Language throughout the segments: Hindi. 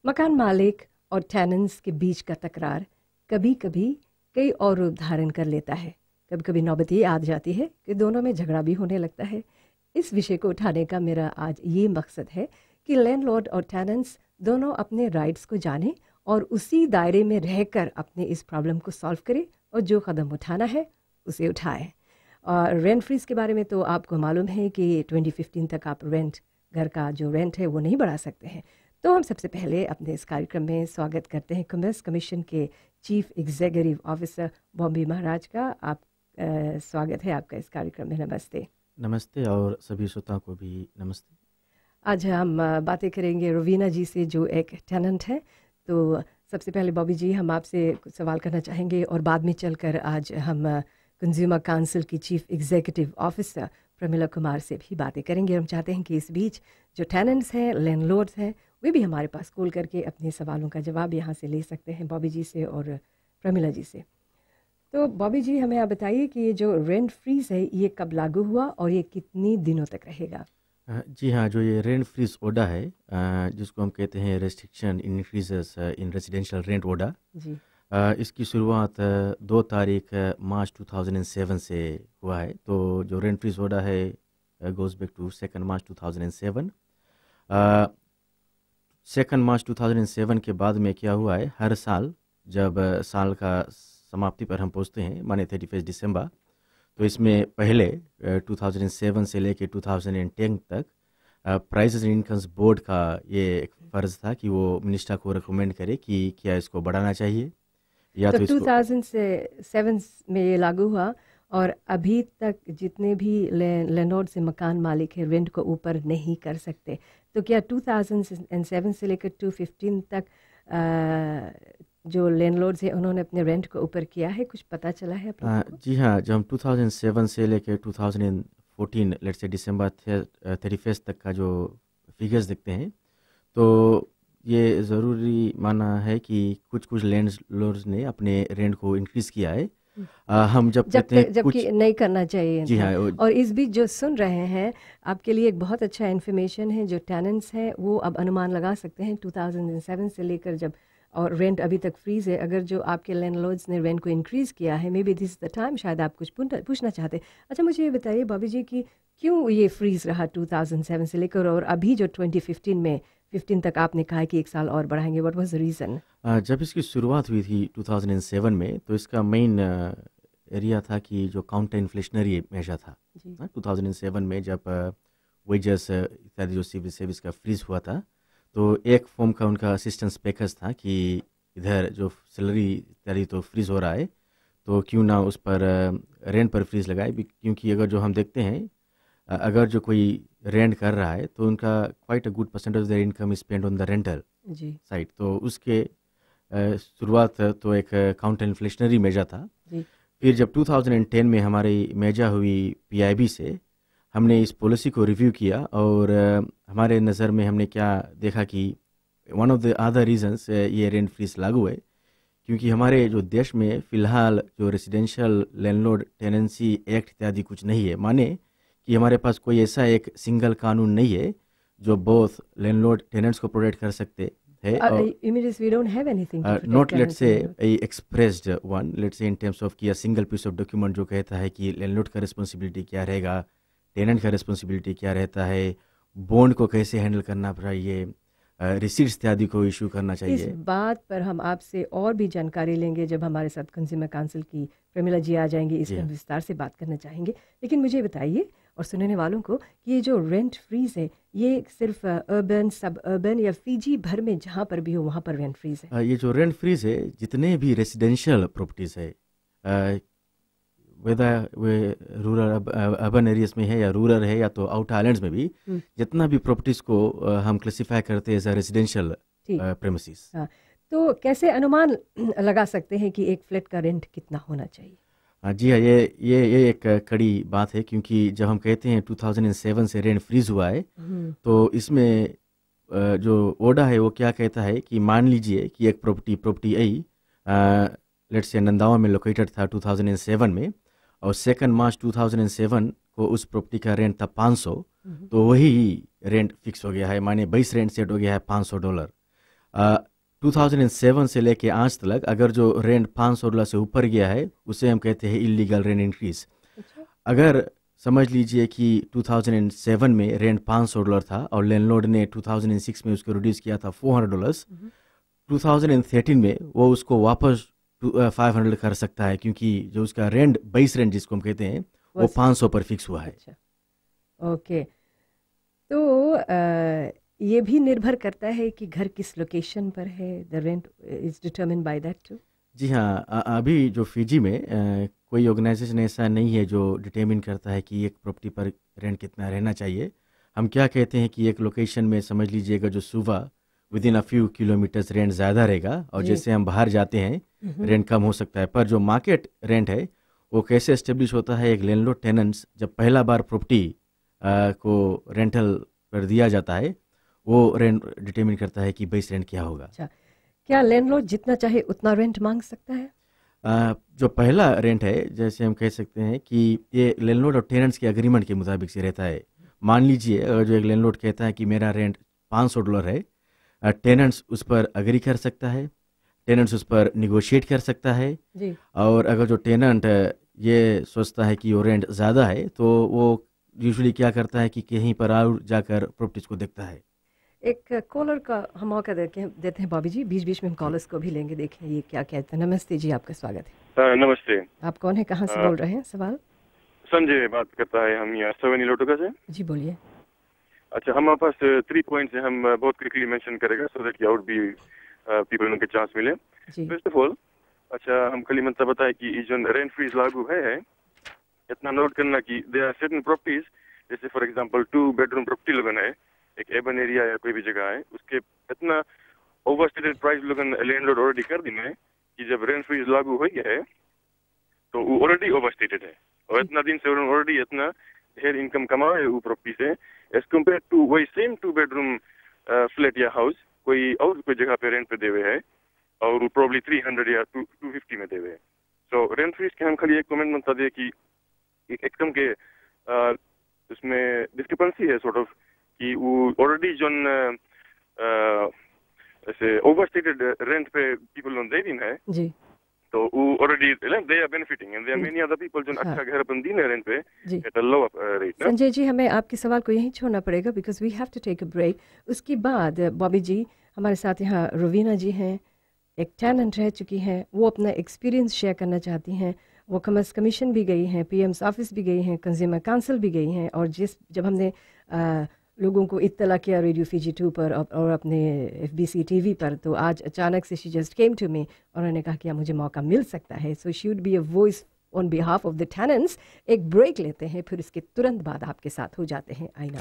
मकान मालिक और टेनेंट्स के बीच का तकरार कभी कभी कई और रूप धारण कर लेता है। कभी कभी नौबत ये आ जाती है कि दोनों में झगड़ा भी होने लगता है। इस विषय को उठाने का मेरा आज ये मकसद है कि लैंडलॉर्ड और टेनेंट्स दोनों अपने राइट्स को जानें और उसी दायरे में रहकर अपने इस प्रॉब्लम को सॉल्व करें और जो कदम उठाना है उसे उठाएं। और रेंट फ्रीज के बारे में तो आपको मालूम है कि 2015 तक आप घर का जो रेंट है वो नहीं बढ़ा सकते हैं। तो हम सबसे पहले अपने इस कार्यक्रम में स्वागत करते हैं कॉमर्स कमीशन के चीफ एग्जीक्यूटिव ऑफिसर बॉबी महाराज का। आप स्वागत है आपका इस कार्यक्रम में। नमस्ते। नमस्ते और सभी श्रोताओं को भी नमस्ते। आज हम बातें करेंगे रवीना जी से जो एक टेनेंट है। तो सबसे पहले बॉबी जी हम आपसे कुछ सवाल करना चाहेंगे और बाद में चलकर आज हम कंज्यूमर काउंसिल की chief executive officer Pramila Kumar से भी बातें करेंगे। हम चाहते हैं कि इस बीच जो टेनेंट्स हैं, लैंडलॉर्ड्स हैं, वे भी हमारे पास कॉल करके अपने सवालों का जवाब यहाँ से ले सकते हैं बॉबी जी से और प्रमिला जी से। तो बॉबी जी हमें आप बताइए कि ये जो रेंट फ्रीज है ये कब लागू हुआ और ये कितनी दिनों तक रहेगा? जी हाँ, जो ये रेंट फ्रीज ऑर्डर है जिसको हम कहते हैं restriction increases in residential rent order जी, इसकी शुरुआत 2 तारीख मार्च 2007 से हुआ है। तो जो रेंट फ्रीज ऑर्डर है गोज बैक टू 2 मार्च 2007। 2 मार्च 2007 के बाद में क्या हुआ है, हर साल जब साल का समाप्ति पर हम पहुँचते हैं माने 31 दिसंबर, तो इसमें पहले 2007 से लेके 2010 तक प्राइसेस एंड इनकम्स बोर्ड का ये एक फ़र्ज़ था कि वो मिनिस्टर को रिकमेंड करे कि क्या इसको बढ़ाना चाहिए या तो 2007 में ये लागू हुआ और अभी तक जितने भी लैंडलॉर्ड से मकान मालिक है रेंट को ऊपर नहीं कर सकते। तो क्या 2007 से लेकर 2015 तक जो लैंडलॉर्ड्स हैं उन्होंने अपने रेंट को ऊपर किया है? कुछ पता चला है आप लोगों को? जी हाँ, जब हम 2007 से लेकर 2014 लेट्स से दिसंबर 31 तक का जो फिगर्स देखते हैं तो ये ज़रूरी माना है कि कुछ लैंडलॉर्ड्स ने अपने रेंट को इंक्रीज़ किया है। हम जब कहते हैं जबकि नहीं करना चाहिए। जी हाँ। और इस बीच जो सुन रहे हैं आपके लिए एक बहुत अच्छा इन्फॉर्मेशन है, जो टेनेंट्स हैं वो अब अनुमान लगा सकते हैं 2007 से लेकर जब और रेंट अभी तक फ्रीज है। अगर जो आपके लैंडलॉर्ड्स ने रेंट को इंक्रीज़ किया है, may be this is the time, शायद आप कुछ पूछना चाहते हैं। अच्छा मुझे ये बताइए बॉबी जी कि क्यों ये फ्रीज रहा 2007 से लेकर और अभी जो 2015 में 15 तक आपने कहा कि 1 साल और बढ़ाएंगे, व्हाट वाज द रीज़न? जब इसकी शुरुआत हुई थी 2007 में तो इसका मेन एरिया था कि जो काउंटर इन्फ्लेशनरी मेजर था 2007 में जब वेजेस इत्यादि जो सिविल सर्विस का फ्रीज हुआ था, तो एक फॉर्म का उनका असिस्टेंस पैकेज था कि इधर जो सैलरी इत्यादि तो फ्रीज हो रहा है तो क्यों ना उस पर रेंट पर फ्रीज लगाए। क्योंकि अगर जो हम देखते हैं अगर जो कोई रेंट कर रहा है तो उनका quite a good percentage of their income is spend on the rental side. तो उसके शुरुआत तो एक काउंटर इन्फ्लेशनरी मेजर था। फिर जब 2010 में हमारी मेजर हुई पीआईबी से, हमने इस पॉलिसी को रिव्यू किया और हमारे नज़र में हमने क्या देखा कि one of the other reasons ये रेंट फ्रीज लागू है क्योंकि हमारे जो देश में फ़िलहाल जो रेजिडेंशियल लैंडलॉर्ड टेनेंसी एक्ट इत्यादि कुछ नहीं है। माने कि हमारे पास कोई ऐसा एक सिंगल कानून नहीं है जो बोथ लैंडलॉर्ड टेनेंट्स को प्रोटेक्ट कर सकते हैं। Not let's say expressed one, let's say in terms of कि सिंगल पीस ऑफ डॉक्यूमेंट जो कहता है कि लैंडलॉर्ड का रिस्पॉन्सिबिलिटी क्या रहेगा, टेनेंट का रिस्पॉन्सिबिलिटी क्या रहता है, बॉन्ड को कैसे हैंडल करना चाहिए, रिसीट्स इत्यादि को इशू करना चाहिए। इस बात पर हम आपसे और भी जानकारी लेंगे जब हमारे साथ कंज्यूमर काउंसिल की प्रमिला जी आ जाएंगी, इस पर विस्तार से बात करना चाहेंगे। लेकिन मुझे बताइए और सुनने वालों को कि ये जो रेंट फ्रीज है ये सिर्फ अर्बन, सब अर्बन या फीजी भर में जहाँ पर भी हो वहाँ पर रेंट फ्रीज है? ये जो रेंट फ्रीज है जितने भी रेसिडेंशियल प्रॉपर्टीज है, वेदर वे रूरल अर्बन एरियाज में है या रूरल है या तो आउटर आइलैंड्स में भी, जितना भी प्रॉपर्टीज को हम क्लासिफाई करते हैं एज अ रेजिडेंशियल प्रेमिसेस। तो कैसे अनुमान लगा सकते हैं कि एक फ्लैट का रेंट कितना होना चाहिए? जी हाँ, ये एक कड़ी बात है क्योंकि जब हम कहते हैं 2007 से रेंट फ्रीज हुआ है तो इसमें जो ऑर्डर है वो क्या कहता है कि मान लीजिए कि एक प्रॉपर्टी आई लेट्स से नंदावा में लोकेटेड था 2007 में और 2 मार्च 2007 को उस प्रॉपर्टी का रेंट था 500, तो वही रेंट फिक्स हो गया है, माने बेस रेंट सेट हो गया है $500। 2007 से लेके आज तक अगर जो रेंट $500 से ऊपर गया है उसे हम कहते हैं इलीगल रेंट इंक्रीज। अगर समझ लीजिए कि 2007 में रेंट $500 था और लैंडलॉर्ड ने 2006 में उसको रिड्यूस किया था $400, 2013 में वो उसको वापस 500 कर सकता है, क्योंकि जो उसका रेंट, बेस रेंट जिसको हम कहते हैं, वो 500 पर फिक्स हुआ है। अच्छा, ओके। तो ये भी निर्भर करता है कि घर किस लोकेशन पर है, the rent is determined by that too. जी हाँ, अभी जो फिजी में कोई ऑर्गेनाइजेशन ऐसा नहीं है जो डिटरमिन करता है कि एक प्रॉपर्टी पर रेंट कितना रहना चाहिए। हम क्या कहते हैं कि एक लोकेशन में समझ लीजिएगा जो सुबह with in a few kilometres rent ज़्यादा रहेगा और जैसे हम बाहर जाते हैं रेंट कम हो सकता है। पर जो मार्केट रेंट है वो कैसे एस्टेब्लिश होता है, एक लैंडलॉर्ड टेनेंट्स जब पहला बार प्रॉपर्टी को रेंटल पर दिया जाता है वो रेंट डिटरमिन करता है कि बेस रेंट क्या होगा। अच्छा, क्या लैंडलॉर्ड जितना चाहे उतना रेंट मांग सकता है? जो पहला रेंट है, जैसे हम कह सकते हैं कि ये लैंडलॉर्ड और टेनेंट्स के एग्रीमेंट के मुताबिक से रहता है। मान लीजिए अगर जो एक लैंडलॉर्ड कहता है कि मेरा रेंट $500 है, टेनेंट्स उस पर एग्री कर सकता है, टेनेंट्स उस पर निगोशिएट कर सकता है जी। और अगर जो टेनेंट ये सोचता है कि वो रेंट ज़्यादा है तो वो यूजुअली क्या करता है कि कहीं पर और जाकर प्रॉपर्टीज को देखता है। एक कॉलर का हम मौका देते हैं बॉबी जी, बीच बीच में हम कॉलर्स को भी लेंगे, देखें ये क्या कहते हैं। नमस्ते जी, आपका स्वागत है। नमस्ते। आप कौन है, कहाँ से बोल रहे हैं? सवाल। संजय बात करता है, हम यहाँ 7 लोटोका से। जी बोलिए। अच्छा, हमारे पास 3 पॉइंट्स हैं, हम बहुत क्विकली मेंशन करेगा सो दैट आउट भी पीपल उनके चांस मिले। फर्स्ट ऑफ ऑल, अच्छा हम कल मतलब बताया कि जो रेंट फ्रीज लागू है इतना नोट करना कि देयर आर सर्टेन प्रॉपर्टीज, जैसे फॉर एग्जांपल 2 बेडरूम प्रॉपर्टी लगन है एक एबन एरिया या कोई भी जगह है, उसके इतना ओवरस्टेटेड प्राइस लोगन लैंडलॉर्ड ऑलरेडी कर दी है कि जब रेंट फ्रीज लागू हो गया है तो वो ऑलरेडी ओवरस्टेटेड है और इतना दिन से ऑलरेडी इतना ढेर इनकम कमा है वो प्रॉपर्टी से, एज कम्पेयर टू वही सेम 2 बेडरूम फ्लैट या हाउस कोई और कोई जगह पे रेंट पे देवे है और वो प्रॉब्ली 300 या 250 में देवे है। सो रेंट फ्रीज के हम खाली एक कमेंट बनता दे कि एकदम के उसमें डिस्क्रिपेंसी है सॉर्ट ऑफ कि वो ऑलरेडी जो ऐसे ओवरस्टेटेड रेंट पे पीपल लोन दे दिन है जी, तो वो already they are benefiting and there are many other people जो अच्छा घर अपन the rent pay at a lower rate. Sanjay ji, हमें आपके सवाल को यहीं छोड़ना पड़ेगा because we have to take a break. उसके बाद बॉबी जी हमारे साथ यहाँ रवीना जी हैं, एक टेनेंट रह चुकी हैं, वो अपना एक्सपीरियंस शेयर करना चाहती हैं। वो कमर्स कमीशन भी गई हैं, पीएम्स ऑफिस भी गई हैं, कंज्यूमर काउंसिल भी गई हैं, और जब हमने लोगों को इत्तला किया रेडियो फीजी 2 पर और अपने FBC TV पर, तो आज अचानक से she just came to me और उन्होंने कहा कि मुझे मौका मिल सकता है, so she would be a voice on behalf of the tenants. एक ब्रेक लेते हैं, फिर इसके तुरंत बाद आपके साथ हो जाते हैं आईना।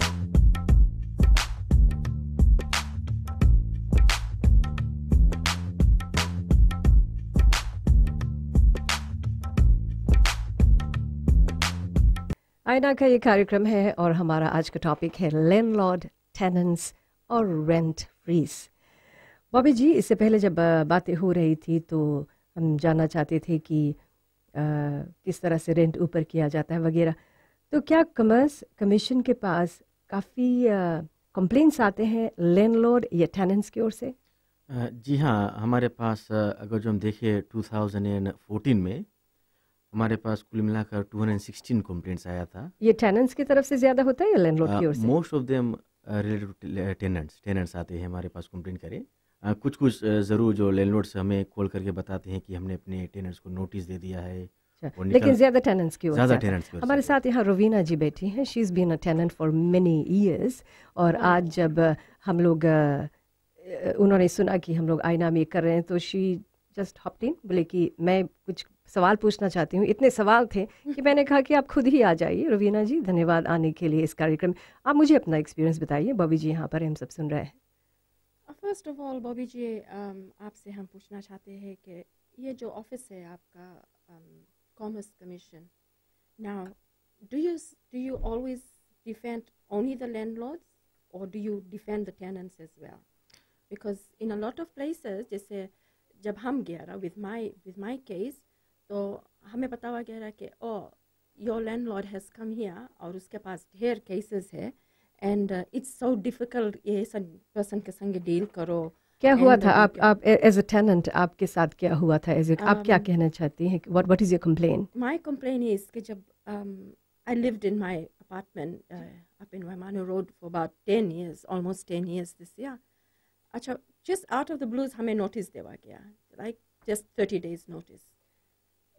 आईना का ये कार्यक्रम है और हमारा आज का टॉपिक है लैंडलॉर्ड, टेनेंट्स और रेंट फ्रीज। बॉबी जी, इससे पहले जब बातें हो रही थी तो हम जानना चाहते थे कि किस तरह से रेंट ऊपर किया जाता है वगैरह, तो क्या कमर्स कमीशन के पास काफ़ी कंप्लेंट्स आते हैं लैंडलॉर्ड या टेनेंट्स की ओर से? जी हाँ, हमारे पास अगर जो हम देखें 2014 में हमारे पास कुल मिलाकर 216 कंप्लेंट्स आया था। ये टेनेंट्स की तरफ से ज़्यादा होता है या लैंडलॉर्ड की ओर से? Most of them related tenants आते हैं हमारे पास कंप्लेंट करें। कुछ ज़रूर जो लैंडलॉर्ड से हमें कॉल करके बताते हैं कि हमने अपने टेनेंट्स को नोटिस दे दिया है, लेकिन ज़्यादा टेनेंट्स की ओर से। टेनेंट्स की ओर से। हमारे साथ यहाँ रवीना जी बैठी हैं, she is been a tenant for many years, और आज जब हम लोग उन्होंने सुना कि हम लोग आईना में कर रहे हैं तो शी जस्ट हॉप्ड इन, बोले कि मैं कुछ सवाल पूछना चाहती हूँ। इतने सवाल थे कि मैंने कहा कि आप खुद ही आ जाइए। रवीना जी, धन्यवाद आने के लिए इस कार्यक्रम। आप मुझे अपना एक्सपीरियंस बताइए। बॉबी जी यहाँ पर हम सब सुन रहे हैं। फर्स्ट ऑफ ऑल बॉबी जी, आपसे हम पूछना चाहते हैं कि ये जो ऑफिस है आपका commerce commission, now do you always defend only the landlords और do you defend the tenants as well? Because in a lot of places, जैसे जब हम गया विद माई केस, तो हमें बताया गया कि your landlord has come here और उसके पास ढेर केसेस है एंड इट्स सो डिफ़िकल्ट ये सब पर्सन के संग डील करो क्या हुआ And था the आप एज अ टेनेंट आपके साथ क्या हुआ था आप क्या कहना चाहती हैं what is your complain? My complaint is कि जब I lived in my apartment up in Waimanu Road for about 10 years, almost 10 years this year. अच्छा, just out of the blues हमें notice देवा गया, like just 30 days notice,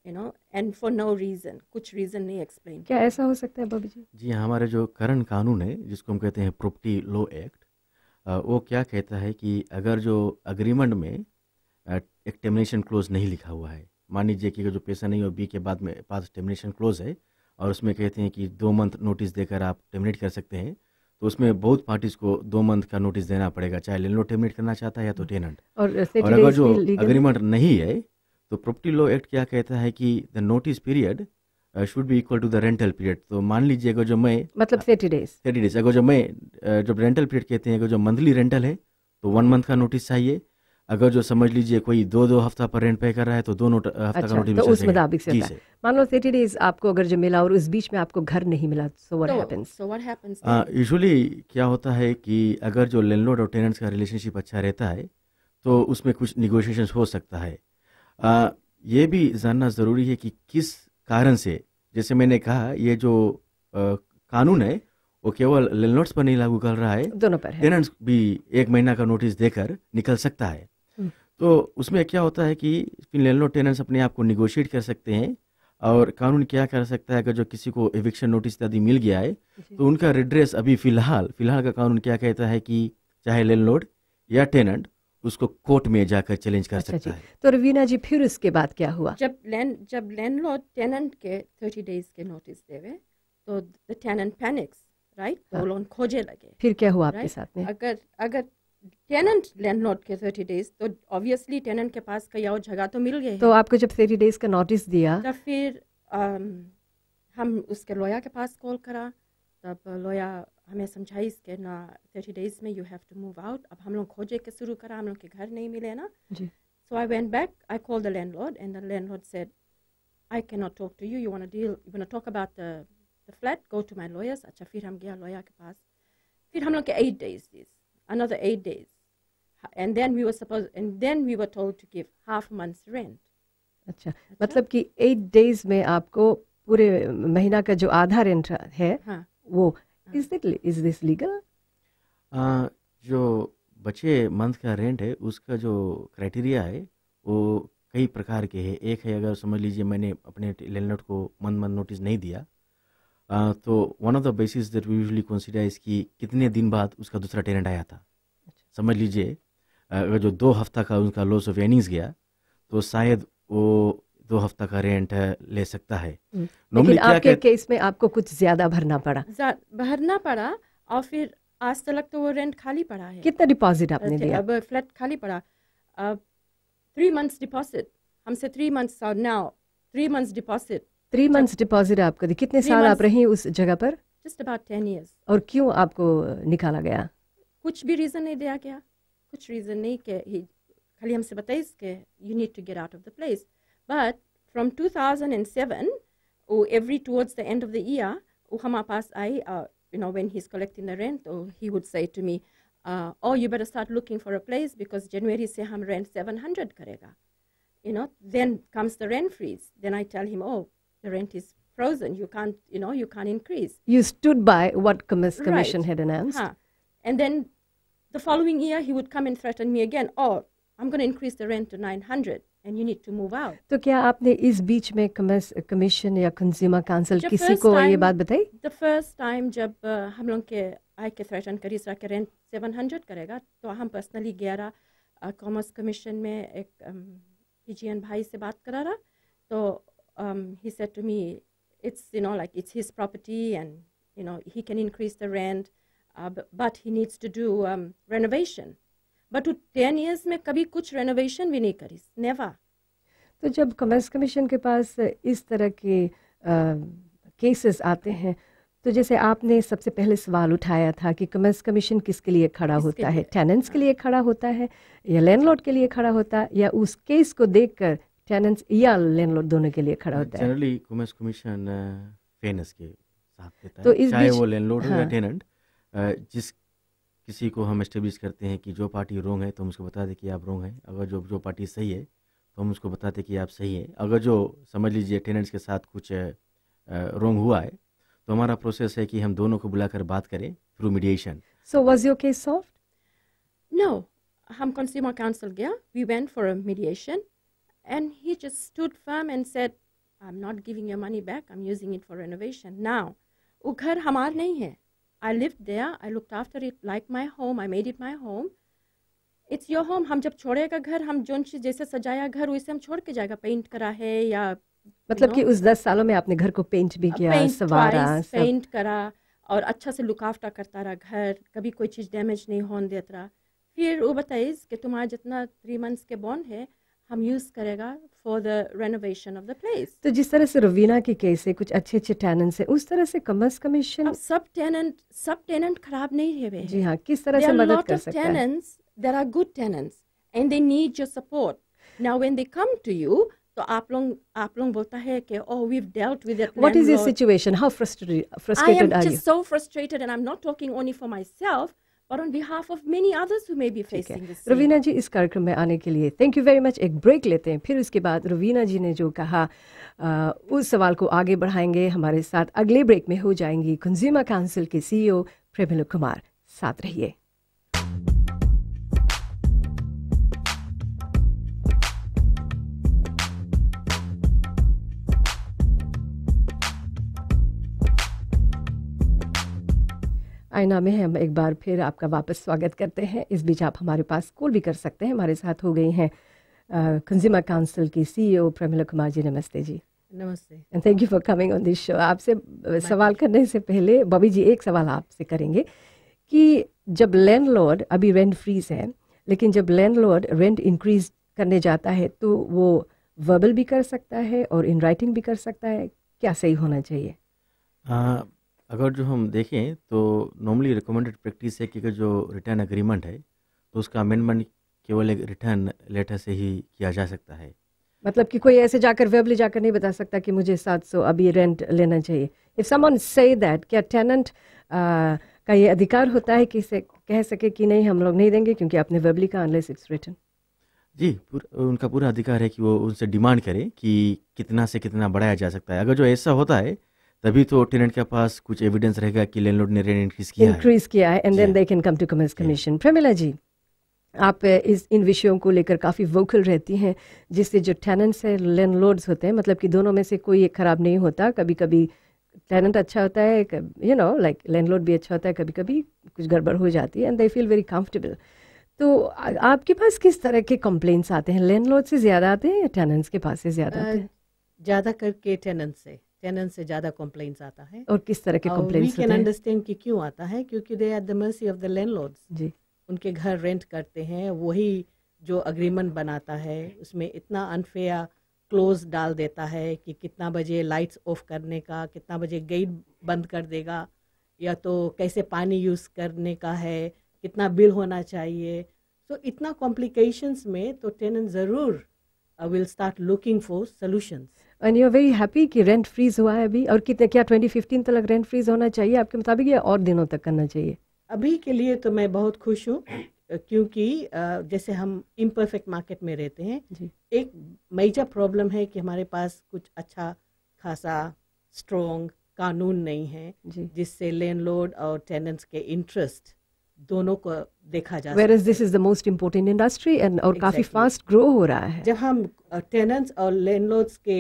you know, and for no reason, कुछ reason नहीं explain. क्या ऐसा हो सकता है बॉबी जी? जी हमारे जो करंट कानून है जिसको हम कहते हैं प्रॉपर्टी लॉ एक्ट, वो क्या कहता है कि अगर जो अग्रीमेंट में एक टर्मिनेशन क्लोज नहीं लिखा हुआ है, मान लीजिए कि जो पैसा नहीं हो बी के बाद में पास टर्मिनेशन क्लोज है और उसमें कहते हैं कि 2 मंथ नोटिस देकर आप टर्मिनेट कर सकते हैं, तो उसमें बहुत पार्टीज को 2 मंथ का नोटिस देना पड़ेगा, चाहे लैंडलॉर्ड टर्मिनेट करना चाहता है या तो टेनेंट। और अगर जो अग्रीमेंट नहीं है तो प्रॉपर्टी लॉ एक्ट क्या कहता है कि the notice period should be equal to the rental period. तो मान लीजिए अगर जो मैं मतलब 30 डेज अगर जो मैं जब रेंटल पीरियड कहते हैं, अगर जो मंथली रेंटल है तो 1 मंथ का नोटिस चाहिए। अगर जो समझ लीजिए कोई 2 हफ्ता पर रेंट पे कर रहा है तो 2 हफ्ता का नोटिस तो उस मुताबिक से होता है। मान लो 30 डेज आपको अगर जो मिला और उस बीच में आपको घर नहीं मिला, सो व्हाट हैपेंस? यूजुअली क्या होता है कि अगर जो लैंडलॉर्ड और टेनेंट्स का रिलेशनशिप अच्छा रहता है तो उसमें कुछ निगोशिएशंस हो सकता है। ये भी जानना ज़रूरी है कि किस कारण से, जैसे मैंने कहा ये जो कानून है वो केवल लैंडलॉर्ड्स पर नहीं लागू कर रहा है, दोनों पर है। टेनेंट्स भी 1 महीना का नोटिस देकर निकल सकता है। तो उसमें क्या होता है कि लैंडलॉर्ड टेनेंट्स अपने आप को निगोशिएट कर सकते हैं और कानून क्या कर सकता है, अगर जो किसी को एविक्शन नोटिस आदि मिल गया है तो उनका रिड्रेस अभी फिलहाल का कानून क्या कहता है कि चाहे लैंडलॉर्ड या टेनेंट उसको कोर्ट में जाकर चैलेंज कर सकता है। तो रवीना जी फिर उसके बाद क्या हुआ? जब लैंडलॉर्ड टेनेंट के 30 डेज के नोटिस देवे तो द टेनेंट पैनिक्स, राइट? वो लोग खोजे लगे। फिर क्या हुआ आपके साथ में? अगर टेनेंट लैंडलॉर्ड के 30 डेज तो ऑब्वियसली टेनेंट के पास कहीं और जगह तो मिल गई। तो आपको जब 30 डेज का नोटिस दिया तो फिर हम उसके लॉयर के पास कॉल करा, तब लॉयर हमें समझाई कि ना 30 डेज में you have to move out. अब हम लोग खोजे के शुरू करा, हम लोग के घर नहीं मिले ना जी। So I went back, I called the landlord and the landlord said I can not talk to you, you want to talk about the flat, go to my lawyers. अच्छा, फिर हम गया लॉयर के पास, फिर हम लोग के 8 days another 8 days, and then we were told to give half a month's rent. अच्छा, मतलब कि 8 days में आपको पूरे महीना का जो आधा रेंट है वो इज दिस लीगल? जो बचे मंथ का रेंट है उसका जो क्राइटेरिया है वो कई प्रकार के हैं। एक है, अगर समझ लीजिए मैंने अपने लैंडलॉर्ड को मंथ नोटिस नहीं दिया, तो one of the basis that we usually consider is कि कितने दिन बाद उसका दूसरा टेनेंट आया था। समझ लीजिए अगर जो 2 हफ्ता का उनका लॉस ऑफ अर्निंग्स गया तो शायद वो 2 हफ्ता का रेंट ले सकता है। लेकिन आपके केस में आपको कुछ ज्यादा भरना पड़ा और फिर आज तक तो वो रेंट खाली पड़ा है। कितना डिपॉजिट आपने दिया? अब फ्लैट खाली पड़ा, 3 months डिपॉजिट हमसे 3 months और now 3 months deposit. 3 months deposit आपको दी। कितने साल आप रही उस जगह पर? Just about 10 years। और क्यों आपको निकाला गया? कुछ भी रीज़न नहीं दिया गया, कुछ रीज़न नहीं कि खाली हमसे बताइए कि you need to get out of the place. But from 2007 every towards the end of the year वो हमारे पास आई, you know, when he's collecting the rent, or he would say to me, oh, you better start looking for a place because January se hum rent 700 karega. You know, then comes the rent freeze. Then I tell him, oh, the rent is frozen. You can't increase. You stood by what commission had announced. And then the following year he would come and threaten me again. Oh, I'm going to increase the rent to 900 and you need to move out. तो क्या आपने इस बीच में कमीशन या कंज्यूमर काउंसिल किसी को ये बात बताई? The first time जब हम लोग के आई के थ्रेटन करी सर के रेंट 700 करेगा, तो हम पर्सनली 11 कॉमर्स कमीशन में एक पीजीएन भाई से बात करा रहा। तो he said to me, it's his property and he can increase the rent, but he needs to do renovation. But 10 years में कभी कुछ रेनोवेशन भी नहीं करी, नेवर। तो जब कॉमर्स कमीशन के पास इस तरह के केसेस आते हैं, तो जैसे आपने सबसे पहले सवाल उठाया था कि कॉमर्स कमीशन किसके लिए खड़ा होता है? टेनेंट्स के लिए खड़ा होता है या लैंडलॉर्ड के लिए खड़ा होता है, या उस केस को देखकर टेनेंट्स या लैंडलॉर्ड दोनों के लिए खड़ा होता है? जनरली कॉमर्स कमीशन फेयरनेस के साथ देता है, तो चाहे वो लैंडलॉर्ड हो या टेनेंट, जिस किसी को हम एस्टेब्लिश करते हैं कि जो पार्टी रोंग है तो हम उसको बता दें कि आप रोंग हैं, अगर जो पार्टी सही है तो हम उसको बताते कि आप सही हैं। अगर जो समझ लीजिए टेनेंट्स के साथ कुछ रोंग हुआ है तो हमारा प्रोसेस है कि हम दोनों को बुलाकर बात करें through mediation. So was your case solved? No, हम consumer council गया, we went for a mediation and he just stood firm and said, I'm not giving your money back, I'm using it for renovation. Now, वो घर हमार नहीं है. I lived there, I looked after it like my home, I made it my home. It's your home. हम जब छोड़ेगा घर, हम जोन चीज जैसे सजाया घर वैसे हम छोड़ के जाएगा, पेंट करा है या मतलब कि उस 10 सालों में आपने घर को पेंट भी किया, सवारा, पेंट करा और अच्छा से लुक आफ्टर करता रहा घर, कभी कोई चीज़ डैमेज नहीं होने देता रहा। फिर वो बताइए कि तुम्हारा जितना 3 months के बॉन्ड है हम यूज़ करेगा for the renovation of the place. तो जिस तरह से रवीना की केस है, कुछ अच्छे अच्छे टेनेंट्स हैं, उस तरह से कमर्स कमीशन सब टेनेंट खराब नहीं है। जी हाँ, किस तरह से मदद कर सकता है? There are good tenants and they need your support. Now when they come to you, तो आप लोग बोलता है कि oh we've dealt with that. What is your situation? How frustrated are you? I am just so frustrated and I'm not talking only for myself but on behalf of many others who may be facing this. Raveena जी, इस कार्यक्रम में आने के लिए थैंक यू वेरी मच। एक ब्रेक लेते हैं, फिर उसके बाद रवीना जी ने जो कहा उस सवाल को आगे बढ़ाएंगे। हमारे साथ अगले ब्रेक में हो जाएंगी कंज्यूमर काउंसिल के CEO प्रेमिला कुमार। साथ रहिए। आईना में हम एक बार फिर आपका वापस स्वागत करते हैं। इस बीच आप हमारे पास कॉल भी कर सकते हैं। हमारे साथ हो गई हैं कंज्यूमर काउंसिल की CEO प्रेमिला कुमार जी। नमस्ते जी। नमस्ते and thank you for coming on this show. आपसे सवाल करने से पहले बॉबी जी एक सवाल आपसे करेंगे कि जब लैंडलॉर्ड अभी रेंट फ्रीज है, लेकिन जब लैंडलॉर्ड रेंट इंक्रीज करने जाता है तो वो वर्बल भी कर सकता है और इन राइटिंग भी कर सकता है, क्या सही होना चाहिए? अगर जो हम देखें तो नॉर्मली रिकमेंडेड प्रैक्टिस है कि अगर जो रिटर्न एग्रीमेंट है तो उसका अमेंडमेंट केवल एक रिटर्न लेटर से ही किया जा सकता है। मतलब कि कोई ऐसे जाकर वर्बली जाकर नहीं बता सकता कि मुझे 700 अभी रेंट लेना चाहिए। इफ समवन से दैट, क्या टेनेंट का ये अधिकार होता है कि से कह सके कि नहीं हम लोग नहीं देंगे क्योंकि आपने वर्बली का, अनलेस इट्स रिटन? जी, उनका पूरा अधिकार है कि वो उनसे डिमांड करे कि कितना से कितना बढ़ाया जा सकता है। अगर जो ऐसा होता है तभी तो टेनेंट के पास कुछ एविडेंस रहेगा कि लैंडलॉर्ड ने रेंट इंक्रीज किया है and then they can come to commerce commission. Premila ji, आप इन विषयों को लेकर काफ़ी वोकल रहती हैं, जिससे जो टेनेंट्स हैं लैंडलॉर्ड्स होते हैं, मतलब कि दोनों में से कोई एक खराब नहीं होता। कभी कभी टेनेंट अच्छा होता है, लाइक लैंडलॉर्ड भी अच्छा होता है, कभी कभी कुछ गड़बड़ हो जाती है and they feel very comfortable. तो आपके पास किस तरह के कंप्लेंट्स आते हैं? लैंडलॉर्ड से ज़्यादा आते हैं या टेनेंट्स के पास से ज़्यादा आते हैं? ज़्यादा करके टेनेंट से ज़्यादा कंप्लेंट्स आता है। और किस तरह के कंप्लेंट्स होते हैं? वी कैन अंडरस्टैंड कि क्यों आता है, क्योंकि they are the mercy of the landlords. जी, उनके घर रेंट करते हैं, वही जो अग्रीमेंट बनाता है उसमें इतना अनफेयर क्लोज डाल देता है कि कितना बजे लाइट्स ऑफ करने का, कितना बजे गेट बंद कर देगा, या तो कैसे पानी यूज़ करने का है, कितना बिल होना चाहिए। तो इतना कॉम्प्लिकेशंस में तो टेनेंट ज़रूर will start looking for solutions. And you are very happy कि रेंट फ्रीज हुआ है अभी, और कितने, क्या 2015 तक रेंट फ्रीज होना चाहिए आपके मुताबिक या और दिनों तक करना चाहिए? अभी के लिए तो मैं बहुत खुश हूँ, क्योंकि जैसे हम इम्परफेक्ट मार्केट में रहते हैं जी। एक मेजर प्रॉब्लम है कि हमारे पास कुछ अच्छा खासा स्ट्रॉन्ग कानून नहीं है जिससे लैंडलॉर्ड और टेनेंट्स के इंटरेस्ट दोनों को देखा जा Whereas this is the most important industry and और काफी फास्ट ग्रो हो रहा है। जब हम टेनेंट्स और लैंडलॉर्ड्स के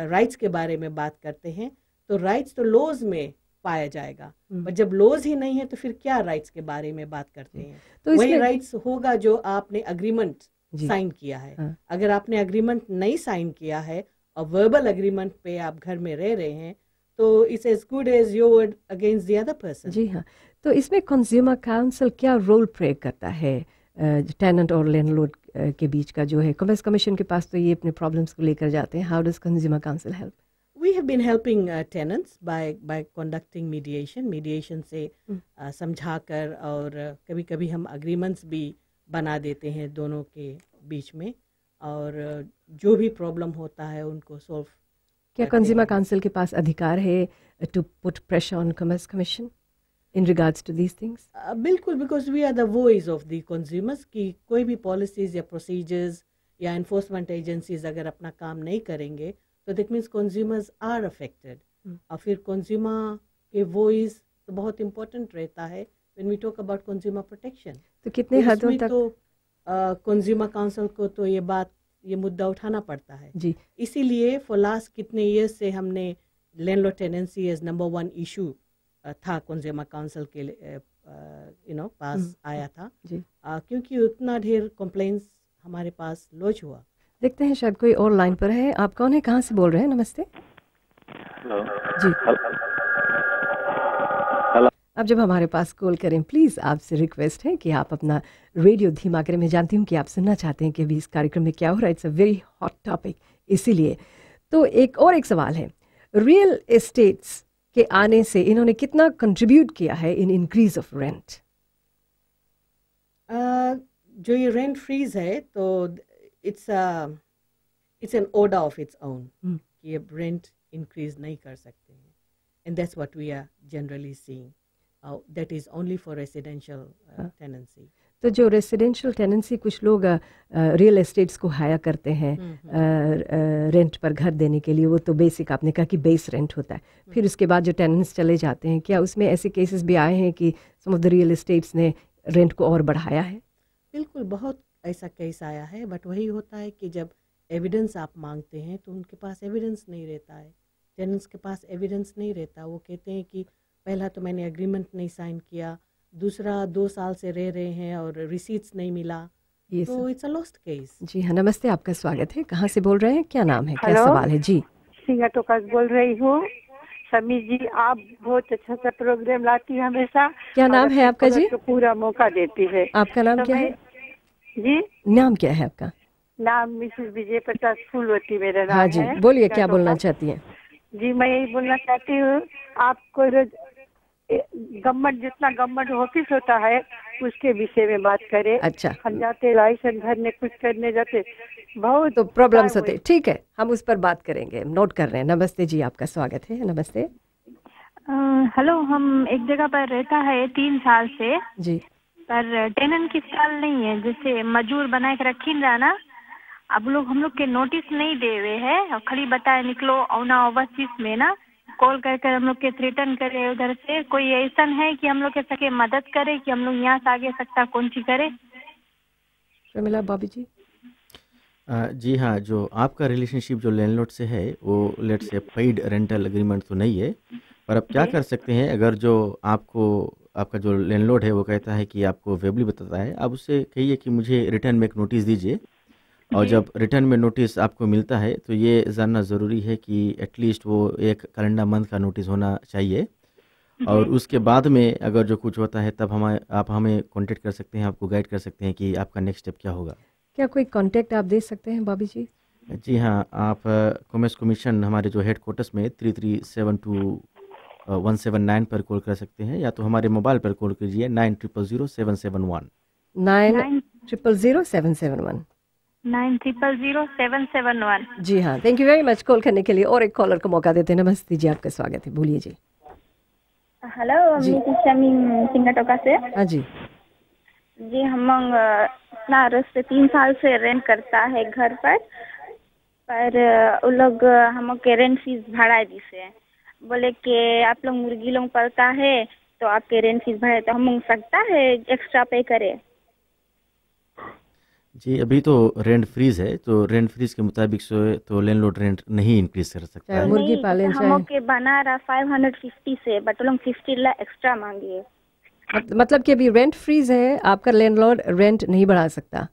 राइट्स के बारे में बात करते हैं तो राइट्स तो लॉज में पाया जाएगा, पर जब लॉज ही नहीं है तो फिर क्या राइट्स के बारे में बात करते हैं? तो वही राइट्स होगा जो आपने अग्रीमेंट साइन किया है। अगर आपने अग्रीमेंट नहीं साइन किया है और वर्बल अग्रीमेंट पे आप घर में रह रहे हैं तो it's as good as your word against the other person. जी हाँ, तो इसमें कंज्यूमर काउंसिल क्या रोल प्ले करता है टेनेंट और लैंडलॉर्ड के बीच का जो है? कमर्स कमीशन के पास तो ये अपने प्रॉब्लम्स को लेकर जाते हैं। How does consumer council help? We have been helping tenants by conducting mediation से समझाकर, और कभी कभी हम agreements भी बना देते हैं दोनों के बीच में, और जो भी प्रॉब्लम होता है उनको सॉल्व। क्या कंज्यूमर काउंसिल के पास अधिकार है to put pressure on commerce commission? in regards to these things? बिल्कुल, because we are the voice of the consumers कि कोई भी policies या procedures या enforcement agencies अगर अपना काम नहीं करेंगे तो that means consumers are affected. और फिर consumer के voice तो बहुत important रहता है when we talk about consumer protection. तो कितने हदों तक तो कंज्यूमर काउंसिल को तो ये मुद्दा उठाना पड़ता है जी, इसीलिए फॉर लास्ट कितने ईयर्स से हमने landlord tenancy as number 1 issue था कंज्यूमर काउंसिल के पास आया था जी। क्योंकि उतना ढेर कंप्लेंट्स हमारे पास लॉन्च हुआ। देखते हैं शायद कोई और लाइन पर है। आप कौन है, कहाँ से बोल रहे हैं? नमस्ते जी। अब जब हमारे पास कॉल करें प्लीज़ आपसे रिक्वेस्ट है कि आप अपना रेडियो धीमा करें। मैं जानती हूँ कि आप सुनना चाहते हैं कि अभी इस कार्यक्रम में क्या हो रहा है, it's a very hot topic, इसीलिए। तो एक सवाल है, रियल एस्टेट्स के आने से इन्होंने कितना कंट्रीब्यूट किया है इन इंक्रीज ऑफ रेंट? जो ये रेंट फ्रीज है तो it's an order of its own कि अब रेंट इंक्रीज नहीं कर सकते हैं, and that's what we are generally seeing. That is only for residential tenancy. तो जो रेसिडेंशियल टेनेंसी कुछ लोग रियल एस्टेट्स को हायर करते हैं रेंट पर घर देने के लिए, वो तो बेसिक आपने कहा कि बेस रेंट होता है। फिर उसके बाद जो टेनेंट्स चले जाते हैं, क्या उसमें ऐसे केसेस भी आए हैं कि सम ऑफ द रियल एस्टेट्स ने रेंट को और बढ़ाया है? बिल्कुल, बहुत ऐसा केस आया है, बट वही होता है कि जब एविडेंस आप मांगते हैं तो उनके पास एविडेंस नहीं रहता है, टेनेंट्स के पास एविडेंस नहीं रहता। वो कहते हैं कि पहला तो मैंने एग्रीमेंट नहीं साइन किया, दूसरा 2 साल से रह रहे हैं और रिसीट्स नहीं मिला, तो इट्स अ लॉस्ट केस। जी हाँ, नमस्ते, आपका स्वागत है। कहाँ से बोल रहे हैं, क्या नाम है, क्या सवाल है? जी, सिंगाटोका बोल रही हूँ। समी जी, आप बहुत अच्छा सा प्रोग्राम लाती है हमेशा। क्या नाम है आपका जी? तो पूरा मौका देती है। आपका नाम क्या है जी? नाम क्या है आपका? नाम मिसेस विजय प्रसाद फूलवती मेरा नाम हाँ जी, है। बोलिए, क्या बोलना चाहती हैं? जी, मैं यही बोलना चाहती हूँ, आपको गवर्नमेंट जितना गवर्नमेंट ऑफिस होता है उसके विषय में बात करें। अच्छा, हम जाते लाइसेंस भरने, कुछ करने जाते, बहुत तो प्रॉब्लम्स होते हैं। ठीक है, हम उस पर बात करेंगे, नोट कर रहे हैं। नमस्ते जी, आपका स्वागत है। नमस्ते। हेलो, हम एक जगह पर रहता है 3 साल से जी, पर टेनेंट की साल नहीं है, जैसे मजदूर बना के रखी जाना। अब लोग हम लोग के नोटिस नहीं दे हुए है और खाली बताए निकलो औना ओवरसीज में ना कॉल कर हम लोग के रिटर्न करे उधर से। कोई ऐसा है कि हम लोग के सके मदद करे कि हम लोग यहाँ से आगे सकता कौन सी करे? प्रमिला बॉबी जी। जी हाँ, जो आपका रिलेशनशिप जो लैंडलॉर्ड से है वो लेट से पेड रेंटल एग्रीमेंट तो नहीं है, पर आप क्या कर सकते हैं, अगर जो आपका जो लैंडलॉर्ड है वो कहता है कि आपको वेबली बताता है, आप उससे कहिए कि मुझे रिटर्न में एक नोटिस दीजिए, और जब रिटर्न में नोटिस आपको मिलता है तो ये जानना ज़रूरी है कि एटलीस्ट वो एक कैलेंडर मंथ का नोटिस होना चाहिए, और उसके बाद में अगर जो कुछ होता है तब आप हमें कांटेक्ट कर सकते हैं, आपको गाइड कर सकते हैं कि आपका नेक्स्ट स्टेप क्या होगा। क्या कोई कांटेक्ट आप दे सकते हैं बॉबी जी? जी हाँ, आप कॉमर्स कमीशन हमारे जो हेडक्वार्टर्स में 3372-179 पर कॉल कर सकते हैं, या तो हमारे मोबाइल पर कॉल कीजिए 900771 900771 900771। जी हाँ, thank you very much call करने के लिए। और एक कॉलर को मौका देते हैं। नमस्ते जी, आपका स्वागत है, बोलिए जी। हेलो, मैं शमी सिंगाटोका से। हाँ जी जी, हम इतना 3 साल से रेंट करता है घर पर वो लोग हम के रेंट फीस भाड़ा दी से बोले कि आप लोग मुर्गी लोग पलता है तो आपके रेंट फीस भरे, तो हम सकता है एक्स्ट्रा पे करे? जी, अभी तो रेंट फ्रीज है, तो रेंट फ्रीज के मुताबिक तो लैंडलॉर्ड रेंट नहीं इंक्रीज कर सकता है। मुर्गी पालन हम के बना रहा 550 से, बट लोग 50 ला एक्स्ट्रा मांगिए। मतलब कि अभी रेंट फ्रीज है, आपका लैंडलॉर्ड रेंट नहीं बढ़ा सकता।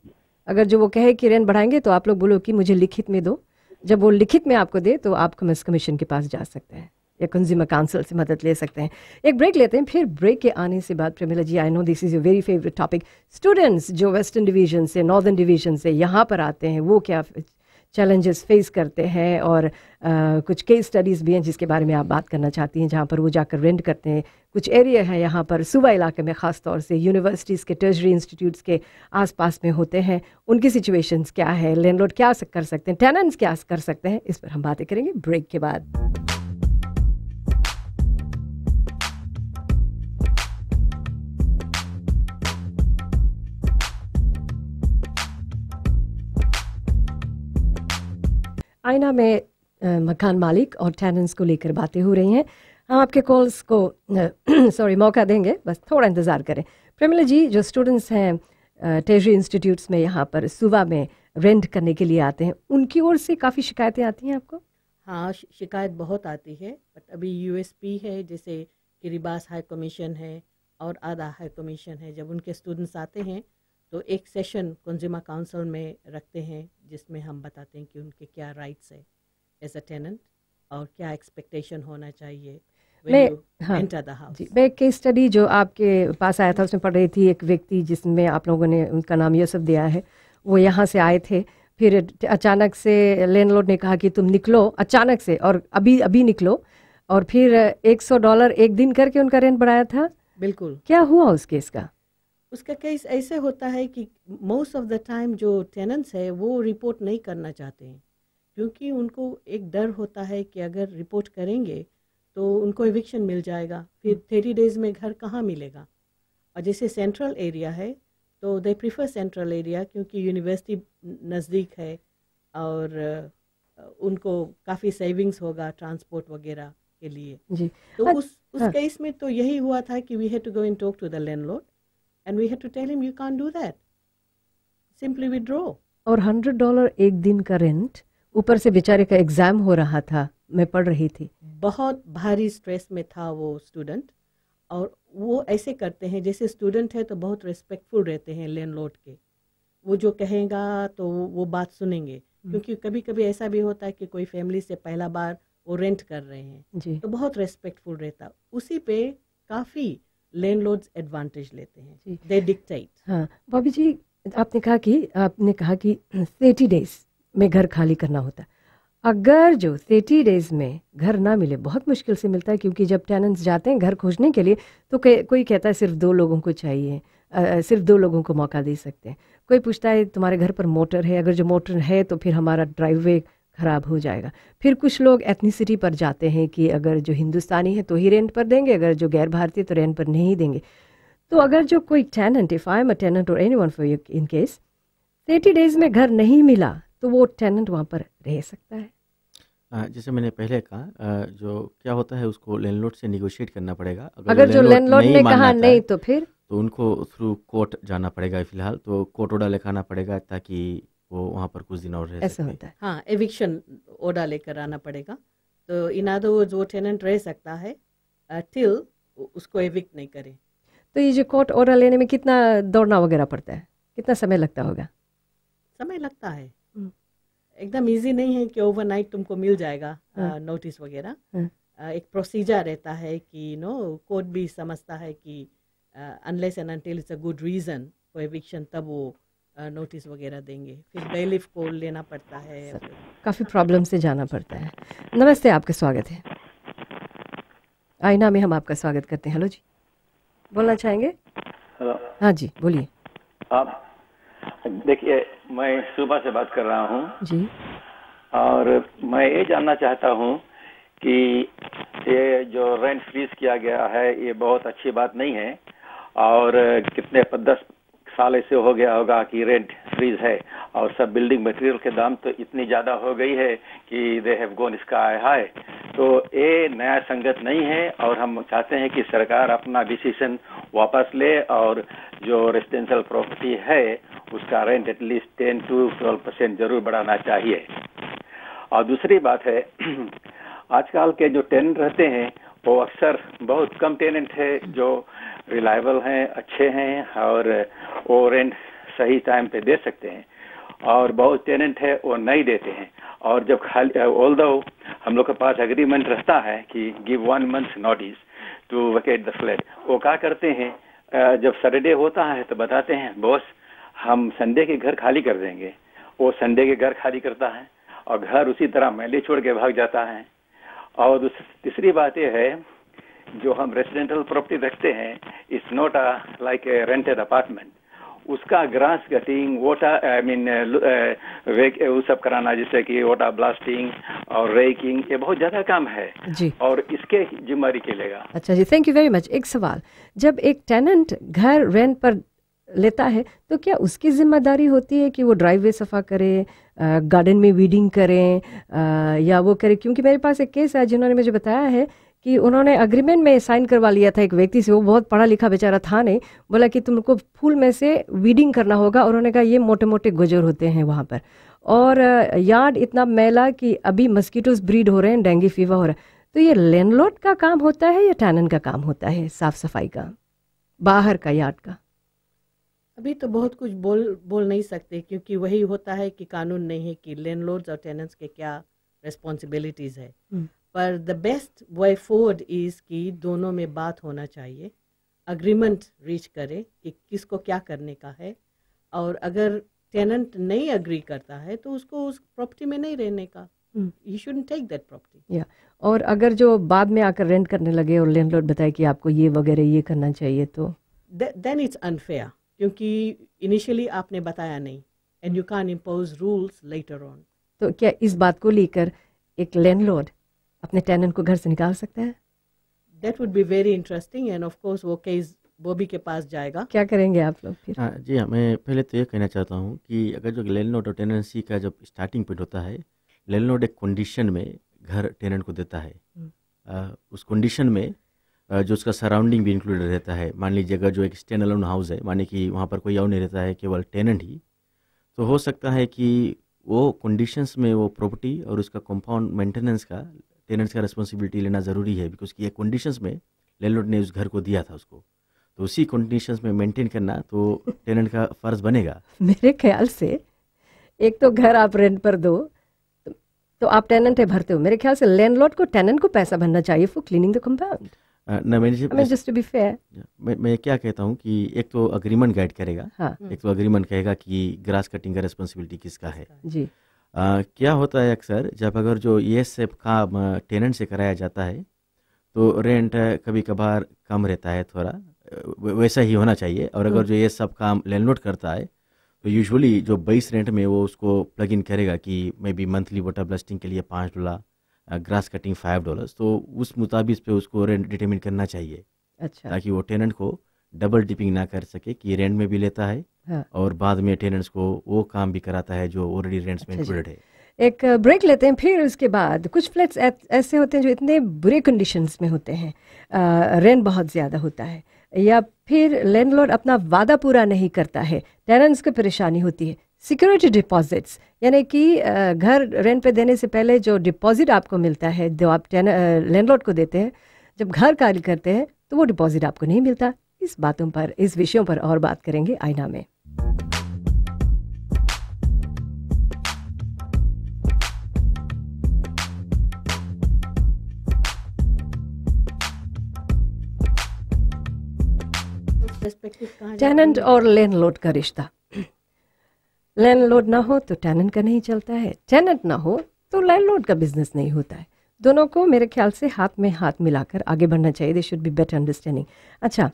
अगर जो वो कहे कि रेंट बढ़ाएंगे तो आप लोग बोलो कि मुझे लिखित में दो, जब वो लिखित में आपको दे तो आप कमीशन के पास जा सकते हैं या कंज्यूमर काउंसिल से मदद ले सकते हैं। एक ब्रेक लेते हैं, फिर ब्रेक के आने से बाद Pramila ji, I know this is your very favourite topic, students जो वेस्टर्न डिवीजन से, नॉर्दर्न डिवीजन से यहाँ पर आते हैं, वो क्या चैलेंजेस फेस करते हैं, और कुछ केस स्टडीज़ भी हैं जिसके बारे में आप बात करना चाहती हैं, जहाँ पर वो जाकर रेंट करते हैं। कुछ एरिया है यहाँ पर सूबा इलाके में, ख़ास तौर से यूनिवर्सिटीज़ के, टर्शरी इंस्टीट्यूट्स के आसपास में होते हैं, उनकी सिचुएशंस क्या है, लैंडलॉर्ड क्या कर सकते हैं, टेनेंट्स क्या कर सकते हैं, इस पर हम बातें करेंगे ब्रेक के बाद। आईना में मकान मालिक और टेनेंट्स को लेकर बातें हो रही हैं। हम आपके कॉल्स को मौका देंगे, बस थोड़ा इंतज़ार करें। प्रेमिला जी, जो स्टूडेंट्स हैं टेजरी इंस्टीट्यूट्स में यहाँ पर सुबह में रेंट करने के लिए आते हैं, उनकी ओर से काफ़ी शिकायतें आती हैं आपको? हाँ, शिकायत बहुत आती है, बट अभी यूएसपी है, जैसे किरिबास हाई कमीशन है और आधा हाई कमीशन है। जब उनके स्टूडेंट्स आते हैं तो एक सेशन कंज्यूमर काउंसिल में रखते हैं, जिसमें हम बताते हैं कि उनके क्या राइट्स है एज अ टेनेंट और क्या एक्सपेक्टेशन होना चाहिए एंटर द हाउस। मैं एक केस स्टडी जो आपके पास आया था उसमें पढ़ रही थी, एक व्यक्ति जिसमें आप लोगों ने उनका नाम यूसुफ दिया है, वो यहाँ से आए थे, फिर अचानक से लैंडलॉर्ड ने कहा कि तुम निकलो अचानक से और अभी निकलो, और फिर $100 एक दिन करके उनका रेंट बढ़ाया था। बिल्कुल। क्या हुआ उस केस का? उसका केस ऐसे होता है कि मोस्ट ऑफ द टाइम जो टेनेंट्स है वो रिपोर्ट नहीं करना चाहते हैं, क्योंकि उनको एक डर होता है कि अगर रिपोर्ट करेंगे तो उनको एविक्शन मिल जाएगा, फिर 30 डेज़ में घर कहाँ मिलेगा। और जैसे सेंट्रल एरिया है तो दे प्रीफर सेंट्रल एरिया, क्योंकि यूनिवर्सिटी नज़दीक है और उनको काफ़ी सेविंग्स होगा ट्रांसपोर्ट वगैरह के लिए जी। तो उस केस में तो यही हुआ था कि we had to go and talk to the landlord and we had to tell him you can't do that, simply withdraw. और $100 एक दिन का रेंट, ऊपर से बेचारे का एग्जाम हो रहा था, मैं पढ़ रही थी, बहुत भारी स्ट्रेस में था वो स्टूडेंट। और वो ऐसे करते हैं, जैसे स्टूडेंट है तो बहुत रिस्पेक्टफुल रहते हैं लैंडलॉर्ड के, वो जो कहेगा तो वो बात सुनेंगे, क्योंकि कभी कभी ऐसा भी होता है कि कोई फैमिली से पहला बार वो रेंट कर रहे हैं जी। तो बहुत रिस्पेक्टफुल रहता, उसी पे काफ़ी लैंडलॉर्ड्स एडवांटेज लेते हैं, दे डिक्टेट। हाँ बॉबी जी, आपने कहा कि 30 डेज में घर खाली करना होता है। अगर जो 30 डेज में घर ना मिले, बहुत मुश्किल से मिलता है, क्योंकि जब टेनेंट्स जाते हैं घर खोजने के लिए तो कोई कहता है सिर्फ 2 लोगों को चाहिए, सिर्फ 2 लोगों को मौका दे सकते हैं। कोई पूछता है तुम्हारे घर पर मोटर है, अगर जो मोटर है तो फिर हमारा ड्राइववे ख़राब हो जाएगा। फिर कुछ लोग एथनिसिटी पर जाते हैं कि अगर जो हिंदुस्तानी है तो ही रेंट पर देंगे, अगर जो गैर भारतीय तो रेंट पर नहीं देंगे। तो अगर जो कोई tenant, if I am a tenant और anyone for you in case 30 days में घर नहीं मिला तो वो टेनेंट वहाँ पर रह सकता है। जैसे मैंने पहले कहा, जो क्या होता है उसको लैंडलॉर्ड से निगोशिएट करना पड़ेगा। अगर जो लैंडलॉर्ड ने कहा नहीं तो फिर तो उनको थ्रू कोर्ट जाना पड़ेगा। फिलहाल तो कोर्ट ऑर्डर लिखाना पड़ेगा ताकि वो वहाँ पर कुछ दिन और रह ऐसा होता है। हाँ, एविक्शन ऑर्डर लेकर आना पड़ेगा। तो इन अदर वर्ड्स वो टेनेंट रह सकता है टिल उसको एविक्ट नहीं करे। तो ये जो कोर्ट ऑर्डर लेने में कितना दौड़ना वगैरह पड़ता है, कितना समय लगता होगा? समय लगता है, एकदम इजी नहीं है कि ओवरनाइट तुमको मिल जाएगा नोटिस वगैरह। एक प्रोसीजर रहता है कि कोर्ट भी समझता है कि unless and until it's a good reason for eviction, तब वो नोटिस वगैरह देंगे। फिर बेलिफ को लेना पड़ता है, काफ़ी प्रॉब्लम से जाना पड़ता है। नमस्ते, आपका स्वागत है आईना में, हम आपका स्वागत करते हैं। हेलो जी, बोलना चाहेंगे? हेलो। हाँ जी, बोलिए। आप देखिए, मैं सुबह से बात कर रहा हूँ जी, और मैं ये जानना चाहता हूँ कि ये जो रेंट फ्रीज किया गया है ये बहुत अच्छी बात नहीं है, और कितने 10 साल ऐसे हो गया होगा कि रेंट फ्रीज है, और सब बिल्डिंग मटेरियल के दाम तो इतनी ज़्यादा हो गई है कि they have gone sky high. तो ये नया संगत नहीं है, और हम चाहते हैं कि सरकार अपना डिसीजन वापस ले और जो रेजिडेंशियल प्रॉपर्टी है उसका रेंट एटलीस्ट 10 to 12% जरूर बढ़ाना चाहिए। और दूसरी बात है, आजकल के जो टेनेंट रहते हैं वो अक्सर बहुत कम टेनेंट है जो रिलायबल हैं, अच्छे हैं, और वो रेंट सही टाइम पे दे सकते हैं, और बहुत टेनेंट है वो नहीं देते हैं। और जब खाली ऑल्दो हम लोग के पास एग्रीमेंट रहता है कि give 1 month notice to vacate the flat, वो क्या करते हैं जब सैटरडे होता है तो बताते हैं बॉस हम संडे के घर खाली कर देंगे। वो संडे के घर खाली करता है और घर उसी तरह मैले छोड़ के भाग जाता है। और तीसरी बात यह है, जो हम रेजिडेंशियल प्रॉपर्टी रखते हैं it's not like a rented apartment, उसका ग्रास कटिंग, वो सब कराना, जैसे कि वाटर ब्लास्टिंग और रेकिंग, ये बहुत ज़्यादा काम है जी, और इसके जिम्मेदारी के लेगा। अच्छा जी, थैंक यू वेरी मच। एक सवाल, जब एक टेनेंट घर रेंट पर लेता है तो क्या उसकी जिम्मेदारी होती है कि वो ड्राइववे सफ़ा करे, गार्डन में वीडिंग करें या वो करें। क्योंकि मेरे पास एक केस है जिन्होंने मुझे बताया है कि उन्होंने अग्रीमेंट में साइन करवा लिया था एक व्यक्ति से, वो बहुत पढ़ा लिखा बेचारा था नहीं, बोला कि तुमको फूल में से वीडिंग करना होगा, और उन्होंने कहा ये मोटे मोटे गुजर होते हैं वहाँ पर, और यार्ड इतना मैला कि अभी मस्कीटोज ब्रीड हो रहे हैं, डेंगू फीवर हो रहा है। तो ये लैंडलॉर्ड का काम होता है या टेनेंट का काम होता है साफ सफाई का, बाहर का, यार्ड का? अभी तो बहुत कुछ बोल नहीं सकते, क्योंकि वही होता है कि कानून नहीं है कि लैंडलॉर्ड्स और टेनेंट्स के क्या रिस्पॉन्सिबिलिटीज़ है। पर the best way forward is कि दोनों में बात होना चाहिए, अग्रीमेंट रीच करे कि किसको क्या करने का है, और अगर टेनेंट नहीं अग्री करता है तो उसको उस प्रॉपर्टी में नहीं रहने का, he shouldn't take that property. और अगर जो बाद में आकर रेंट करने लगे और लैंडलॉर्ड बताए कि आपको ये वगैरह ये करना चाहिए, तो देन इट्स अनफेयर, क्योंकि इनिशियली आपने बताया नहीं, and you can impose rules later on. तो क्या इस बात को लेकर एक लैंडलॉर्ड अपने टेनेंट को घर से निकाल सकता है? That would be very interesting, and of course वो केस बॉबी के पास जाएगा। क्या करेंगे आप लोग फिर? हाँ जी हाँ, मैं पहले तो ये कहना चाहता हूँ कि अगर जो लैंडलॉर्ड और टेनेंसी का जब स्टार्टिंग पॉइंट होता है, लैंडलॉर्ड एक कंडीशन में घर टेनेंट को देता है, उस कंडीशन में जो उसका सराउंडिंग भी इंक्लूडेड रहता है। मान लीजिए अगर जो एक स्टैंड अलोन हाउस है, माने कि वहाँ पर कोई और नहीं रहता है, केवल टेनेंट ही, तो हो सकता है कि वो कंडीशंस में वो प्रॉपर्टी और उसका कंपाउंड मेंटेनेंस का टेनेंट्स का रिस्पॉन्सिबिलिटी लेना ज़रूरी है, बिकॉज कि ये कंडीशंस में लैंडलॉर्ड ने उस घर को दिया था उसको, तो उसी कंडीशंस में मेंटेन करना तो टेनेंट का फ़र्ज बनेगा। मेरे ख्याल से एक तो घर आप रेंट पर दो तो आप टेनेंट है भरते हो, मेरे ख्याल से लैंडलॉर्ड को टेनेंट को पैसा भरना चाहिए for cleaning the compound. Just to be fair, मैं क्या कहता हूँ कि एक तो अग्रीमेंट गाइड करेगा, हाँ। एक तो अग्रीमेंट कहेगा कि ग्रास कटिंग का रिस्पॉन्सिबिलिटी किसका है जी। क्या होता है अक्सर जब अगर जो ये सब काम टेनेंट से कराया जाता है तो रेंट कभी कभार कम रहता है, थोड़ा वैसा ही होना चाहिए। और अगर जो ये सब काम लैंडलॉर्ड करता है तो यूजुअली जो बेस रेंट में वो उसको प्लग इन करेगा कि may be monthly water blasting के लिए $5, ग्रास कटिंग $5, तो उस मुताबिक पे उसको रेंट डिटरमिन करना चाहिए। अच्छा। ताकि वो टेनेंट को डबल डिपिंग ना कर सके कि रेंट में भी लेता है, हाँ। और बाद में टेनेंट्स को वो काम भी कराता है जो ऑलरेडी रेंट्स में इंक्लूडेड है। एक ब्रेक लेते हैं, फिर उसके बाद कुछ फ्लैट्स ऐसे होते हैं जो इतने बुरे कंडीशंस में होते हैं, रेंट बहुत ज़्यादा होता है, या फिर लैंडलॉर्ड अपना वादा पूरा नहीं करता है, टेनेंट्स को परेशानी होती है। सिक्योरिटी डिपॉजिट्स, यानी कि घर रेंट पे देने से पहले जो डिपॉजिट आपको मिलता है, जो आप लैंडलॉर्ड को देते हैं, जब घर खाली करते हैं तो वो डिपॉजिट आपको नहीं मिलता। इस बातों पर, इस विषयों पर और बात करेंगे आईना में। टेनेंट और लैंडलॉर्ड का रिश्ता, लैंडलॉर्ड ना हो तो टेनेंट का नहीं चलता है, टेनेंट ना हो तो लैंडलॉर्ड का बिजनेस नहीं होता है। दोनों को मेरे ख्याल से हाथ में हाथ मिलाकर आगे बढ़ना चाहिए। They should be better understanding. अच्छा,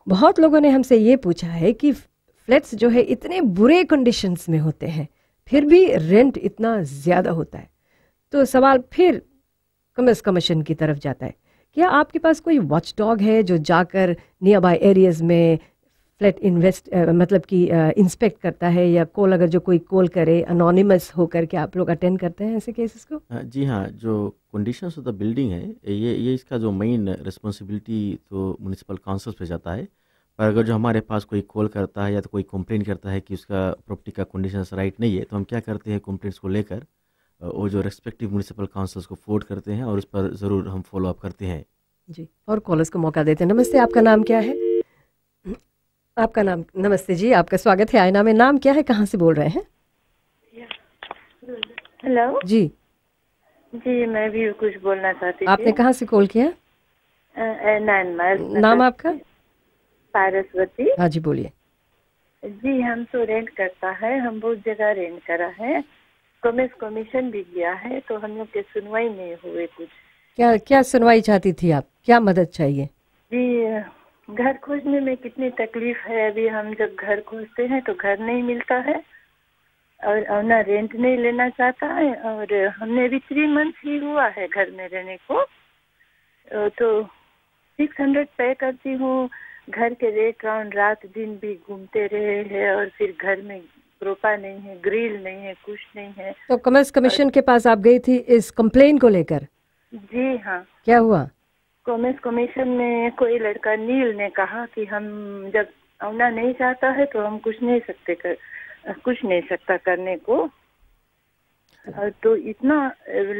बहुत लोगों ने हमसे ये पूछा है कि फ्लैट्स जो है इतने बुरे कंडीशंस में होते हैं फिर भी रेंट इतना ज़्यादा होता है, तो सवाल फिर कॉमर्स कमीशन की तरफ जाता है। क्या आपके पास कोई वॉच डॉग है जो जाकर नियर बाय एरियाज़ में फ्लैट मतलब कि इंस्पेक्ट करता है, या कॉल अगर जो कोई कॉल करे अनोनिमस होकर के आप लोग अटेंड करते हैं ऐसे केसेस को? जी हाँ, जो कंडीशंस ऑफ द बिल्डिंग है ये इसका जो मेन रिस्पॉन्सिबिलिटी तो म्यूनिसिपल काउंसिल पे जाता है। पर अगर जो हमारे पास कोई कॉल करता है या तो कोई कंप्लेंट करता है कि उसका प्रॉपर्टी का कंडीशंस राइट नहीं है, तो हम क्या करते हैं, कंप्लेंट्स को लेकर वो जो रेस्पेक्टिव म्यूनिसिपल काउंसिल्स को फॉरवर्ड करते हैं और उस पर ज़रूर हम फॉलो अप करते हैं। जी, और कॉलर्स को मौका देते हैं। नमस्ते, आपका नाम क्या है? आपका नाम? नमस्ते जी, आपका स्वागत है आईना में। नाम क्या है, कहाँ से बोल रहे हैं? हेलो जी जी, मैं भी कुछ बोलना चाहती थी। आपने कहाँ से कॉल किया? नाम आपका? पारसवती। हाँ जी, बोलिए। जी, हम तो रेंट करता है, हम बहुत जगह रेंट करा है, कॉमर्स कमीशन भी गया है, तो हम लोग के सुनवाई नहीं हुए कुछ। क्या सुनवाई चाहती थी आप, क्या मदद चाहिए? जी, घर खोजने में कितनी तकलीफ है। अभी हम जब घर खोजते हैं तो घर नहीं मिलता है, और ना रेंट नहीं लेना चाहता है, और हमने अभी 3 मंथ ही हुआ है घर में रहने को, तो 600 पे करती हूँ। घर के रेट राउंड रात दिन भी घूमते रहे हैं, और फिर घर में प्रोपा नहीं है, ग्रिल नहीं है, कुछ नहीं है। तो कॉमर्स कमीशन के पास आप गई थी इस कंप्लेन को लेकर? जी हाँ। क्या हुआ? कॉमर्स कमीशन में कोई लड़का नील ने कहा कि हम जब आना नहीं चाहता है तो हम कुछ नहीं सकता करने को। तो इतना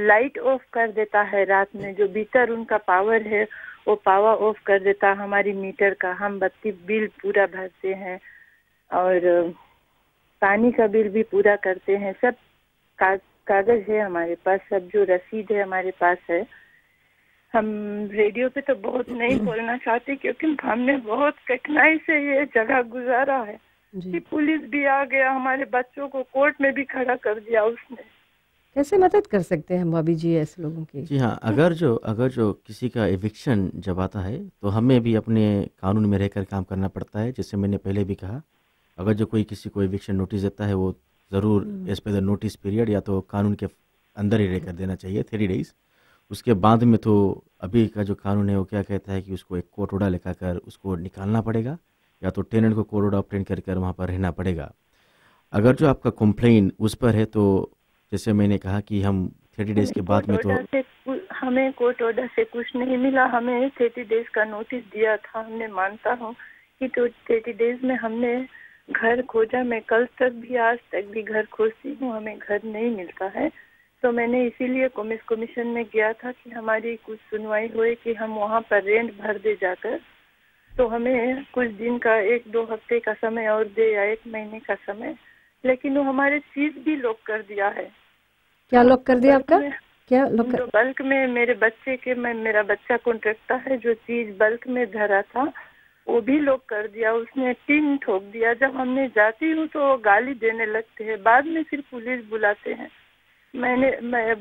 लाइट ऑफ कर देता है रात में, जो भीतर उनका पावर है वो पावर ऑफ कर देता है हमारी मीटर का। हम बत्ती बिल पूरा भरते हैं और पानी का बिल भी पूरा करते हैं। सब कागज है हमारे पास, सब जो रसीद है हमारे पास है। हम रेडियो पे तो बहुत नहीं बोलना चाहते क्योंकि हमने बहुत कठिनाई से ये जगह गुजारा है कि पुलिस भी आ गया, हमारे बच्चों को कोर्ट में भी खड़ा कर दिया उसने। कैसे मदद कर सकते हैं बॉबी जी ऐसे लोगों की? जी हाँ, अगर जो किसी का एविक्शन जब आता है तो हमें भी अपने कानून में रहकर काम करना पड़ता है। जैसे मैंने पहले भी कहा, अगर जो कोई किसी को एविक्शन नोटिस देता है वो ज़रूर as per the notice period या तो कानून के अंदर ही रहकर देना चाहिए 30 डेज़। उसके बाद में तो अभी का जो कानून है वो क्या कहता है कि उसको एक कोर्ट ऑर्डर लिखाकर उसको निकालना पड़ेगा या तो टेनेंट को कोर्ट ऑर्डर ऑब्टेन कर वहाँ पर रहना पड़ेगा। अगर जो आपका कंप्लेन उस पर है तो जैसे मैंने कहा कि हम 30 डेज़ के बाद में तो हमें कोर्ट ऑर्डर से कुछ नहीं मिला। हमें 30 डेज़ का नोटिस दिया था। हमने मानता हूँ कि तो 30 डेज़ में हमने घर खोजा। मैं कल तक भी आज तक भी घर खोजती हूँ, हमें घर नहीं मिलता है। तो मैंने इसीलिए कॉमर्स कमीशन में गया था कि हमारी कुछ सुनवाई होए कि हम वहाँ पर रेंट भर दे जाकर। तो हमें कुछ दिन का 1-2 हफ्ते का समय और दे या 1 महीने का समय, लेकिन वो हमारे चीज भी लॉक कर दिया है। क्या लॉक कर दिया आपका? क्या लॉक कर? बल्क में मेरे बच्चे के मेरा बच्चा कॉन्ट्रैक्टर है, जो चीज बल्क में धरा था वो भी लॉक कर दिया। उसने टीन ठोक दिया। जब हमने जाती हूँ तो गाली देने लगते हैं, बाद में फिर पुलिस बुलाते हैं। मैं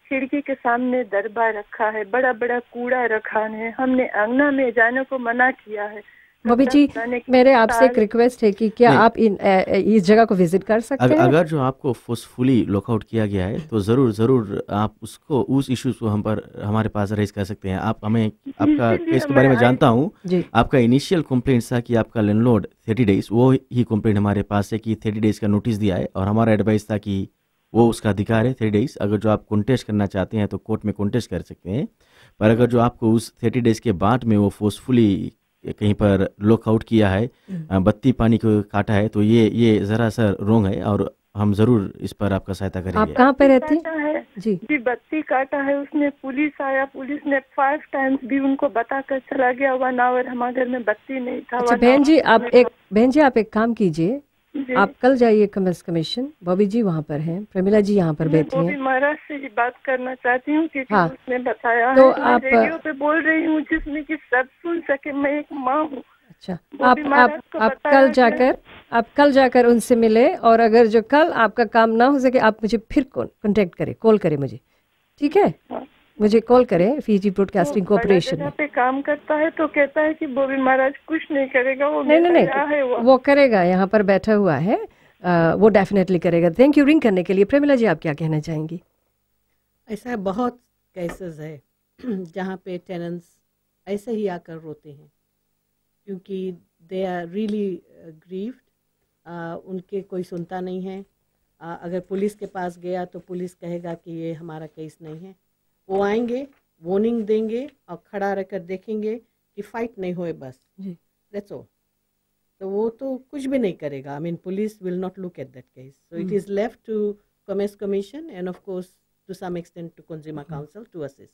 खिड़की के सामने दरबा रखा है, बड़ा बड़ा कूड़ा रखा है। हमने अंगना में जाने को मना किया है। बॉबी जी, मेरे आपसे एक रिक्वेस्ट है कि क्या आप इस जगह को विजिट कर सकते हैं? अगर जो आपको फोर्सफुली लॉकआउट किया गया है तो ज़रूर आप उस इश्यूज को हमारे पास रेज कर सकते हैं। आप हमें आपका केस के बारे में जानता हूँ। आपका इनिशियल कंप्लेंट था कि आपका लैंडलॉर्ड 30 डेज़, वो ही कंप्लेंट हमारे पास है कि 30 डेज़ का नोटिस दिया है और हमारा एडवाइस था कि वो उसका अधिकार है 30 डेज़। अगर जो आप कॉन्टेस्ट करना चाहते हैं तो कोर्ट में कॉन्टेस्ट कर सकते हैं। पर अगर जो आपको उस 30 डेज़ के बाद में वो फोर्सफुली कहीं पर लॉकआउट किया है, बत्ती पानी को काटा है, तो ये ज़रा सा रोंग है और हम ज़रूर इस पर आपका सहायता करेंगे। आप कहाँ पे रहती हैं? जी बत्ती काटा है उसने। पुलिस आया, पुलिस ने 5 टाइम्स भी उनको बता कर चला गया। 1 आवर हमारे घर में बत्ती नहीं था। अच्छा बहन जी आप एक काम कीजिए, आप कल जाइए कॉमर्स कमीशन। बॉबी जी वहाँ पर हैं, प्रमिला जी यहाँ पर बैठी हैं। बॉबी महाराज से ही बात करना चाहती हूँ क्योंकि उसने बताया तो है। आप रेडियो पे बोल रही हूँ जिसमें कि सब सुन सके। मैं एक माँ हूँ। अच्छा, आप कल जाकर उनसे मिले और अगर जो कल आपका काम ना हो सके आप मुझे फिर कांटेक्ट करें, कॉल करें मुझे, ठीक है? मुझे कॉल करें फीजी ब्रॉडकास्टिंग कॉर्पोरेशन में। पे काम करता है तो कहता है कि बॉबी महाराज कुछ नहीं करेगा। वो नहीं, वो करेगा, यहाँ पर बैठा हुआ है, वो डेफिनेटली करेगा। थैंक यू रिंग करने के लिए। प्रेमिला जी आप क्या कहना चाहेंगी? ऐसा बहुत केसेस है जहाँ पे टेनेंट्स ऐसे ही आकर रोते हैं क्योंकि दे आर रियली ग्रीव्ड। उनके कोई सुनता नहीं है। अगर पुलिस के पास गया तो पुलिस कहेगा कि ये हमारा केस नहीं है। वो आएंगे, वार्निंग देंगे और खड़ा रहकर देखेंगे कि फाइट नहीं होए, बस दैट्स ऑल। तो वो तो कुछ भी नहीं करेगा। I mean police will not look at that case. So it is left to commerce commission and of course to some extent to consumer council to assist.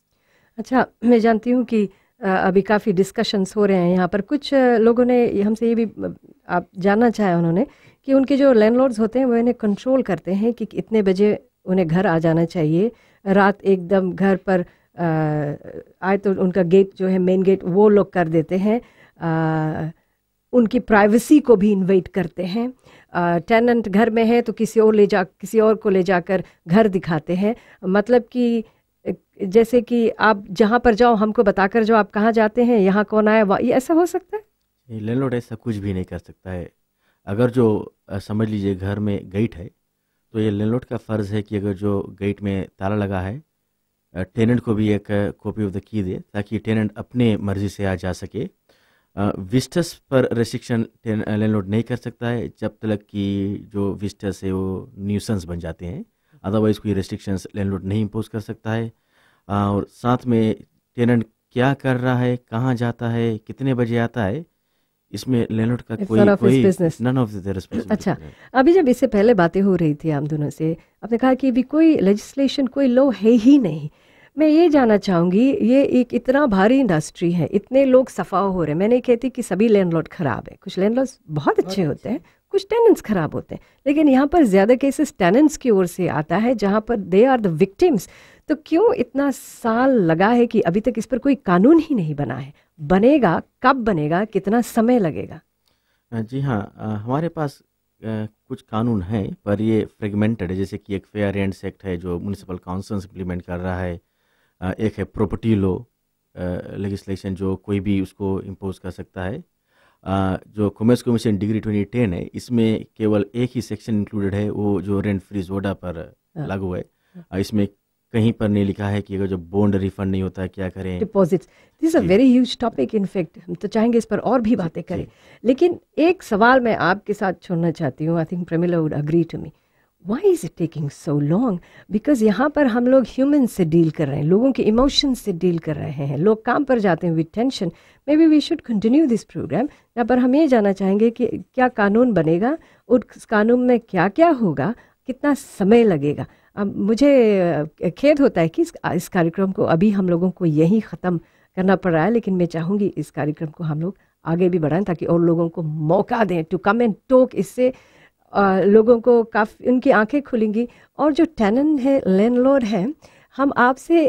अच्छा, मैं जानती हूँ कि अभी काफ़ी डिस्कशंस हो रहे हैं यहाँ पर। कुछ लोगों ने हमसे ये भी आप जानना चाहे उन्होंने कि उनके जो लैंडलॉर्ड्स होते हैं वो इन्हें कंट्रोल करते हैं कि इतने बजे उन्हें घर आ जाना चाहिए। रात एकदम घर पर आए तो उनका गेट जो है मेन गेट वो लोग कर देते हैं। उनकी प्राइवेसी को भी इन्वेट करते हैं। टेनेंट घर में है तो किसी और को ले जाकर घर दिखाते हैं। मतलब कि जैसे कि आप जहाँ पर जाओ हमको बताकर जो आप कहाँ जाते हैं, यहाँ कौन आया, ये ऐसा हो सकता है? लैंडलॉर्ड ऐसा कुछ भी नहीं कर सकता है। अगर जो समझ लीजिए घर में गेट है तो ये लैंडलॉर्ड का फ़र्ज़ है कि अगर जो गेट में ताला लगा है टेनेंट को भी एक कॉपी ऑफ द की दे ताकि टेनेंट अपने मर्ज़ी से आ जा सके। विजिटर्स पर रेस्ट्रिक्शन लैंडलॉर्ड नहीं कर सकता है जब तक कि जो विजिटर्स है वो न्यूसेंस बन जाते हैं, अदरवाइज कोई रेस्ट्रिक्शंस लैंडलॉर्ड नहीं इम्पोज कर सकता है। और साथ में टेनेंट क्या कर रहा है, कहाँ जाता है, कितने बजे आता है, इसमें लैंडलॉर्ड का कोई नन ऑफ देयर रिस्पांसिबिलिटी। अच्छा, अभी जब इससे पहले बातें हो रही थी हम दोनों से, आपने कहा कि अभी कोई लेजिस्लेशन, कोई लॉ है ही नहीं। मैं ये जानना चाहूँगी, ये एक इतना भारी इंडस्ट्री है, इतने लोग सफा हो रहे हैं। मैं नहीं कहती कि सभी लैंडलॉर्ड खराब है, कुछ लैंडलॉर्ड्स बहुत अच्छे होते हैं, कुछ टेनेंट्स खराब होते हैं, लेकिन यहाँ पर ज़्यादा केसेस टेनेंट्स की ओर से आता है जहाँ पर दे आर द विक्टिम्स। तो क्यों इतना साल लगा है कि अभी तक इस पर कोई कानून ही नहीं बना है? बनेगा, कब बनेगा, कितना समय लगेगा? जी हाँ, हमारे पास कुछ कानून हैं, पर ये फ्रेगमेंटेड है। जैसे कि एक फेयर रेंट्स एक्ट है जो म्यूनिसिपल काउंसिल इम्प्लीमेंट कर रहा है, एक है प्रॉपर्टी लॉ लेजिस्लेशन जो कोई भी उसको इम्पोज कर सकता है। जो कॉमर्स कमीशन डिग्री 2010 है, इसमें केवल एक ही सेक्शन इंक्लूडेड है, वो जो रेंट फ्री जोडा पर लागू है। इसमें कहीं पर नहीं लिखा है कि अगर जब बॉन्ड रिफंड नहीं होता है क्या करें, deposits. This a very huge topic, in fact हम तो चाहेंगे इस पर और भी बातें करें, लेकिन एक सवाल मैं आपके साथ छोड़ना चाहती हूँ। I think Pramila would agree to me, why is it taking so long? Because यहाँ पर हम लोग ह्यूमन से डील कर रहे हैं, लोगों के इमोशंस से डील कर रहे हैं। लोग काम पर जाते हैं with tension. Maybe we should continue this programme. यहाँ पर हम ये जानना चाहेंगे कि क्या कानून बनेगा, उस कानून में क्या क्या होगा, कितना समय लगेगा। अब मुझे खेद होता है कि इस कार्यक्रम को अभी हम लोगों को यहीं ख़त्म करना पड़ रहा है, लेकिन मैं चाहूँगी इस कार्यक्रम को हम लोग आगे भी बढ़ाएं ताकि और लोगों को मौका दें टू कम एंड टॉक। इससे लोगों को काफ़ी उनकी आंखें खुलेंगी। और जो टेनेंट है, लैंडलॉर्ड है, हम आपसे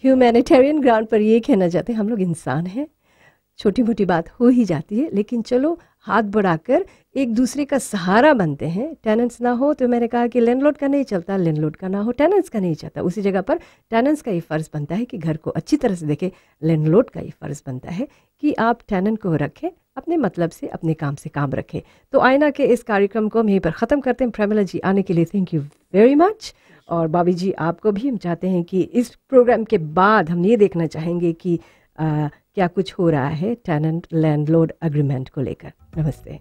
ह्यूमैनिटेरियन ग्राउंड पर ये कहना चाहते हैं, हम लोग इंसान हैं, छोटी मोटी बात हो ही जाती है, लेकिन चलो हाथ बढ़ाकर एक दूसरे का सहारा बनते हैं। टेनेंट्स ना हो तो मैंने कहा कि लैंडलॉर्ड का नहीं चलता, लैंडलॉर्ड का ना हो टेनेंट्स का नहीं चलता। उसी जगह पर टेनेंट्स का ये फ़र्ज़ बनता है कि घर को अच्छी तरह से देखें, लैंडलॉर्ड का ये फ़र्ज़ बनता है कि आप टेनेंट को रखें, अपने मतलब से, अपने काम से काम रखें। तो आईना के इस कार्यक्रम को हम यहीं पर ख़त्म करते हैं। प्रमिला जी आने के लिए थैंक यू वेरी मच। और बॉबी जी आपको भी हम चाहते हैं कि इस प्रोग्राम के बाद हम ये देखना चाहेंगे कि क्या कुछ हो रहा है टेनेंट लैंडलॉर्ड एग्रीमेंट को लेकर। नमस्ते।